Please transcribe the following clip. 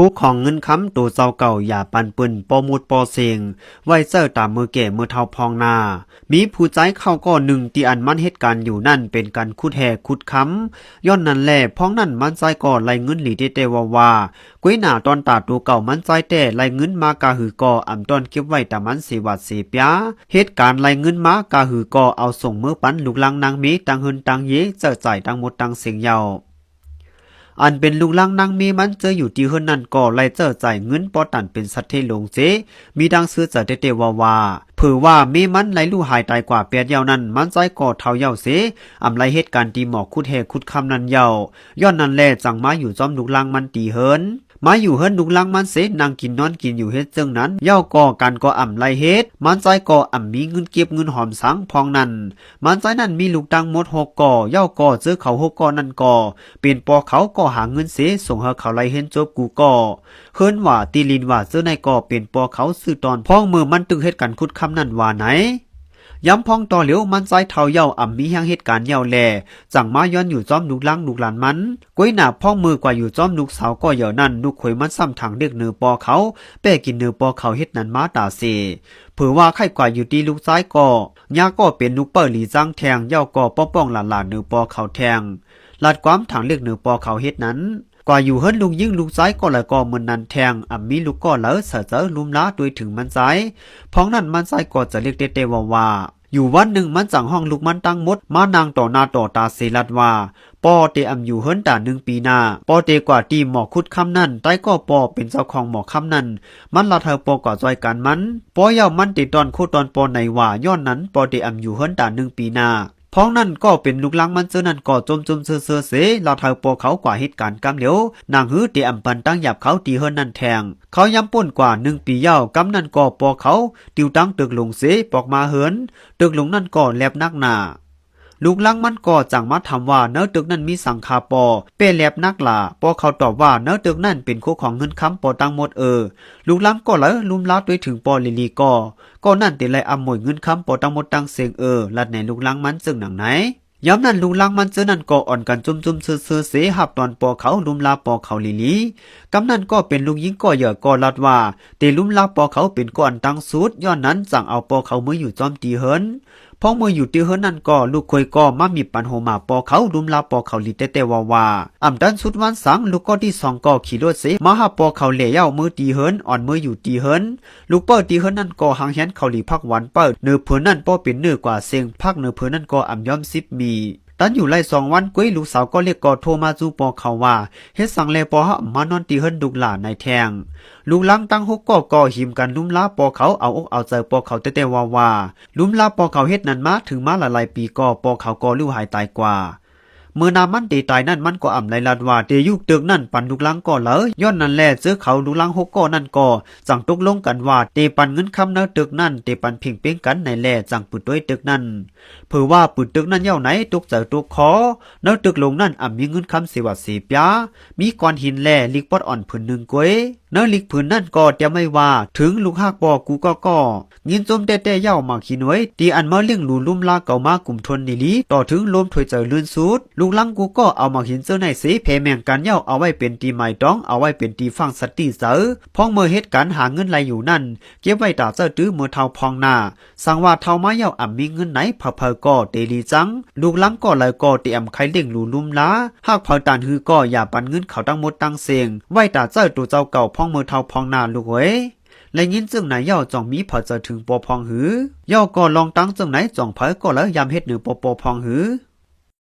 คู่ของเงินค้ำตัวเจ้าเก่าอย่าปันปืนปอมูดปอเสียงไว้เจอตามมือเก่มือเท่าพองนามีผู้ใจเข้าก็หนึ่งที่อันมันเหตุการณ์อยู่นั่นเป็นการคุดแห่คุดค้ำย้อนนั่นแหละพ้องนั่นมันใจก่อไล่เงินหลีเตว่ากุ้ยหน้าตอนตาตัวเก่ามันใจแต่ไล่เงินมากาหือก่ออ่ำตอนเก็บไว้แต่มันสีวัดสีปยาเหตุการณ์ไล่เงินมากาหือก่อเอาส่งมือปันลูกลังนางมีตังหืนตังเย่เจอใจตังหมดตังเสียงเยาอันเป็นลูกลังนางมีมันเจออยู่ที่เฮือนนั่นก็ไล่เจอจ่ายเงินปอตันเป็นสัตว์เทลงเจมีดังซื้อจะเตว่าเผื่อว่ามีมันไหลลู่หายตายกว่าเปียดเยานั้นมันใจก่อเท่าเยาเสอำไรเหตุการณ์ตีหมอกคุดแหคุดคำนั้นเยาย้อนนั่นแลจังมาอยู่จอมลูกลังมันตีเฮินมาอยู่เฮิรนลูกลังมันเสนางกินนอนกินอยู่เฮ็ดจึงนั้นเย่าก่อกันก็อ่ำไรเฮ็ดมันใจก่ออ่ำมีเงินเก็บเงินหอมสังพองนั้นมันใจนั้นมีลูกตังหมด6ก่อเย่าก่อซื้อเขา6ก่อนั่นก่อเป็นปอเขาก็หาเงินเสส่งเฮาเขาไรเห็นจบกูก่อเฮิรนว่าตีลินว่าซื้อในก่อเป็นปอเขาซื้อตอนพ้องมือมันตึงเฮ็ดกันคุดคำนั้นว่าไหนย้ำพองต่อเหลียวมันใจเท่าเย่าอ่ำมีแห่งเหตุการณ์เย่าแลจังมาย้อนอยู่จอมลูกลังลูกหลานมันก้อยหน้าพ้องมือกว่าอยู่จอมลูกสาวก็เหย่านั่นลูกข่อยมันซ้ำทางเด็กเนื้อปอเขาแป้กินเนื้อปอเขาเฮ็ดนั้นมาตาเสเผื่อว่าใครกว่าอยู่ตีลูกซ้ายก็ยาก็เป็นลูกเปิ้ลหลีจังแทงเย่าก็ป้องหลานเนื้อปอเขาแทงลาดความทางเล็กเนื้อปอเขาเฮ็ดนั้นกว่าอยู่เฮิรนลุงยิ่งลูกซ้ายก็เลยก็เหมือนนันแทงอ่ำมีลูกก็เหลอเสือเจอลุมล้าโดยถึงมันซ้ายพ้องนั้นมันซ้ายก็จะเรียกเตว่าอยู่วันหนึ่งมันสั่งห้องลูกมันตั้งมดมานางต่อหน้าต่อตาเสลัดว่าปอเตอำอยู่เฮิรนตา1 ปีหน้าปอเตกว่าตีหมอคุดคำนั่นใต้ก็ปอเป็นเจ้าของหมอคำนั่นมันละเธอปอกว่าจอยกันมันปอยาวมันติดตอนโคตอนปอในว่าย้อนนั้นปอเตอำอยู่เฮิรนตา1 ปีหน้าพ้องนั่นก็เป็นลูกลังมันเจอนั่นก็จมเสือเสลาเธอปอเขากว่าเหตุการณ์กำเหลียวนางฮื้อเตอำปันตั้งหยับเขาตีเฮิรนนั่นแทงเขาย้ำป่นกว่า1 ปียาวกำนั่นก็ปอเขาติวตั้งตึกลงเสปอกมาเหินตึกลงนั่นก็แลบนักหนาลูกลังมันก็จังมาถามว่าเนื้อตึกนั้นมีสังคาปอเป้แลบนักล่ะปอเขาตอบว่าเนื้อตึกนั้นเป็นคู่ของเงินค้ำปอตั้งหมดลูกลังก็เลยลุมล้าด้วยถึงปอลิลีก็นั่นติเลยอำมวยเงินค้ำปอตั้งหมดตั้งเสียงลัดในลูกลังมันซึ่งหนังไหนย้ำนั้นลูกลังมันเจอนั่นก็อ่อนกันจุ่มเสือเสหับตอนปอเขาลุมลาปอเขาลิลีกำนั้นก็เป็นลูกยิงก็เหยอะก็ลัดว่าเตลุมลาปอเขาเป็นก้อนตั้งสุดย้อนนั้นสั่งเอาปอเขามืออยู่จอมตีเฮิรนพ้องมืออยู่ตีเฮิรนนั่นก็ลูกคอยก็มามีปันโหมาปอเขาลุมลาปอเขาลิเตว่าอ่ำดันสุดวันสังลูกก็ที่2ก็ขี่รถเสมาหาปอเขาเหล่ยาวมือตีเฮิรนอ่อนมืออยู่ตีเฮิรนลูกเปิ้ลตีเฮิรนนั่นก็หางแหนเขาหลีพักหวานเปิ้ลเนื้อเผือนั่นปอเป็นเนื้อกว่าเสียงพักเนื้อเผือนั่นก็อ่ำย้อม10 มีตันอยู่ไล่2 วันกุ้ยลูกสาวก็เรียกกอโทรมาจูปอเขาว่าเฮ็ดสั่งแลปอฮะมานอนตีเฮิรนดุกหลานในแทงลูกลังตั้ง6ก็หิมกันลุ่มลาปอเขาเอาอกเอาใจปอเขาเตว่าลุ่มลาปอเขาเฮ็ดนั้นมาถึงมาหลายปีก็ปอเขาก็ลิ้วหายตายกว่าเมื่อนามันตีตายนั่นมันก็อ่ำไรลัดว่าเตยุกตึกนั่นปันลูกลังก็เลยย้อนนั่นแหละเจอเขาลูกลัง6ก็นั่นก็จังตกลงกันว่าเตปันเงินคำเนตึกนั่นเตปันพิงเป้งกันในแหล่จังปืดด้วยตึกนั่นเผื่อว่าปืดตึกนั่นเย่าไหนตกเจอตกคอเนตึกลงนั่นอ่ำมีเงินคำสิวัดสีปยามีก้อนหินแหล่ลิกปอดอ่อนผืนหนึ่งก้วยเนลิกผืนนั่นก็จะไม่ว่าถึงลูกหักปอกูก็ยินจมเต้เย่ามาขี้น้อยตีอันมาเลี้ยงลูลุ่มลาเก่ามากลุ่มทนนิลีต่อถึงลมถอยใจเลื่อนสุดลูกลังกูก็เอามาหินเจอในเสเพแมงกันเย่าเอาไว้เป็นตีไม้ต้องเอาไว้เป็นตีฟังสติเสือพ้องเมื่อเหตุการณ์หาเงินไหลอยู่นั่นเก็บไว้ตาเจอตื้อเมื่อเท่าพองหน้าสั่งว่าเท่ามาเย่าอ่ำมีเงินไหนเพอก็เตลีจังลูกลังก็เลยก็เตรียมไข่เลี้ยงลูลุ่มลาหากเผาตานฮือก็อย่าปันเงินเขาตั้งหมดตั้งเสียงไว้ตาเจอตัวเจ้าเก่าพ้องเมื่อเท่าพองหน้าลูกเว้ยและยินจึงไหนเย่าจ่องมีพอจะถึงปอพองหือเย่าก็ลองตั้งจึงไหนจ่องเผยก็แล้วยามเฮ็ดหนึ่งปอพองหือ